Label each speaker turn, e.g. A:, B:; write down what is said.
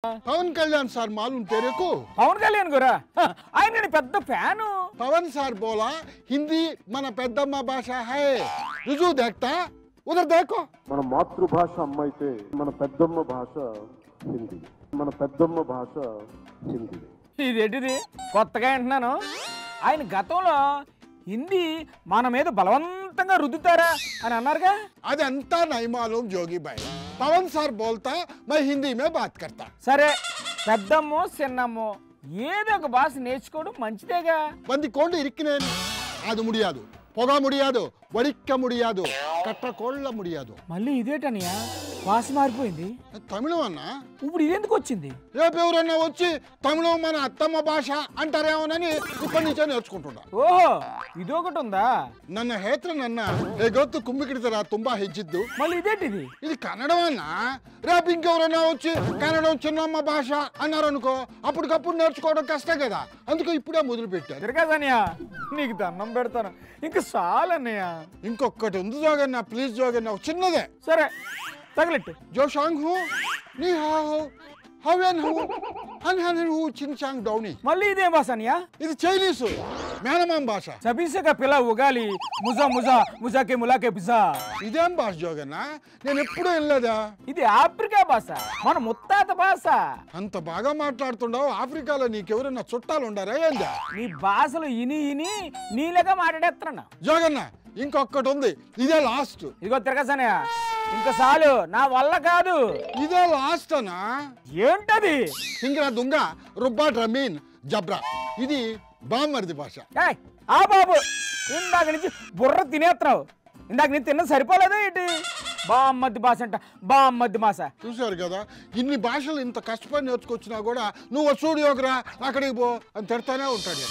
A: Pawan Kalyan sir मालूम तेरे को?
B: పవన్ కళ్యాణ్ గురా ఆయన పెద్ద ఫ్యాను.
A: पवन सर बोला हिंदी मन पेद्दम्म भाषा है रुजू देखता उधर देखो
C: మన మాతృభాష అమ్మైతే మన పెద్దమ్మ భాష హిందీ మన పెద్దమ్మ భాష హిందీ
B: ఇదేంటిది కొత్తగా వింటున్నాను. ఆయన గతంలో హిందీ మన మీద బలవంతంగా రుద్దుతారా అని అన్నారుగా.
A: अदंता नहीं मालूम जोगी भाई पवन सर बोलता मैं हिंदी में बात करता
B: సరే పెద్దమ్మో చిన్నమ్మో ఏదో ఒక భాష నేర్చుకోవడం మంచిదేగా.
A: बंदी कोंड इरिक्किनेनु ಅದು ಮುಡಿಯಾದು పొగ ముడియాదు వడిక్క ముడియాదు కట్ట కోళ్ళ ముడియాదు.
B: మళ్ళీ ఇదేటనియా భాష మారిపోయింది.
A: తమిళం అన్నా
B: ఇప్పుడు ఇదెందుకు వచ్చింది?
A: రేపు ఎవరన్నా వచ్చి తమిళం మన అత్తమ్మ భాష అంటారేమోనని ఇప్పటి నుంచే నేర్చుకుంటున్నా.
B: ఓహో ఇదొకటి ఉందా?
A: ನನ್ನ ಹೇತ್ರ ನನ್ನ ಗೊತ್ತು ಕುಮ್ಮಿಕಿಡ್ತಾರ ತುಂಬಾ ಹೆಚ್ಚಿದ್ದು.
B: మళ్ళీ ఇదేంటిది?
A: ఇది కన్నడం అన్నా. రేపు ఇంకెవరన్నా వచ్చి కన్నడం చిన్నమ్మ భాష అన్నారనుకో అప్పటికప్పుడు నేర్చుకోవడం కష్టం కదా. అందుకే ఇప్పుడే మొదలు పెట్టారు.
B: తిరగదనియా నీకు దండం పెడతాను ఇంకా చాలన్నయ్య.
A: ఇంకొకటి ఉంది జోగన్న ప్లీజ్ జోగన్న చిన్నదే.
B: సరే తగలెట్టు.
A: जो शांग हूँ नी हाओ हवेन हूँ हन हन हूँ चिन चांग डौनी.
B: మళ్ళీ ఇదేం భాష అనియా?
A: ఇది చైనీస్ మేనమాం భాష.
B: సబీసగా పిల్ల ఉగాలి ముజా ముజా ముజాకే ములాకే పిజా.
A: ఇదేం భాష జోగన్న నేను ఎప్పుడూ వెళ్ళలేదా?
B: ఇది ఆఫ్రికా భాష మన ముత్తాత భాష.
A: అంత బాగా మాట్లాడుతుండవు. ఆఫ్రికాలో నీకెవరైనా చుట్టాలు ఉండారా ఏందా?
B: నీ భాషలు ఇని ఇని నీళ్ళగా మాట్లాడేస్తున్నా.
A: జోగన్న ఇంకొకటి ఉంది ఇదే లాస్ట్.
B: ఇదిగో తిరగసనయ్య ఇంకా చాలు నా వల్ల కాదు.
A: ఇదే లాస్ట్ అనా?
B: ఏంటది?
A: హింగ్రా దుంగ రుబ్బా డ్రమీన్ జబ్రా. ఇది బామ్మర్ది భాష.
B: ఏయ్, ఆ బాబు ఇందాక నుంచి బుర్ర తినేస్తున్నావు. ఇందాక నేను తిన్నది సరిపోలేదా ఏంటి? బామ్మద్ది భాష అంట బామ్మద్ది భాష.
A: చూసారు కదా ఇన్ని భాషలు ఇంత కష్టపడి నేర్చుకొచ్చినా కూడా నువ్వు స్టూడియోకి రా అక్కడికి పో అని తిడతానే ఉంటాడు.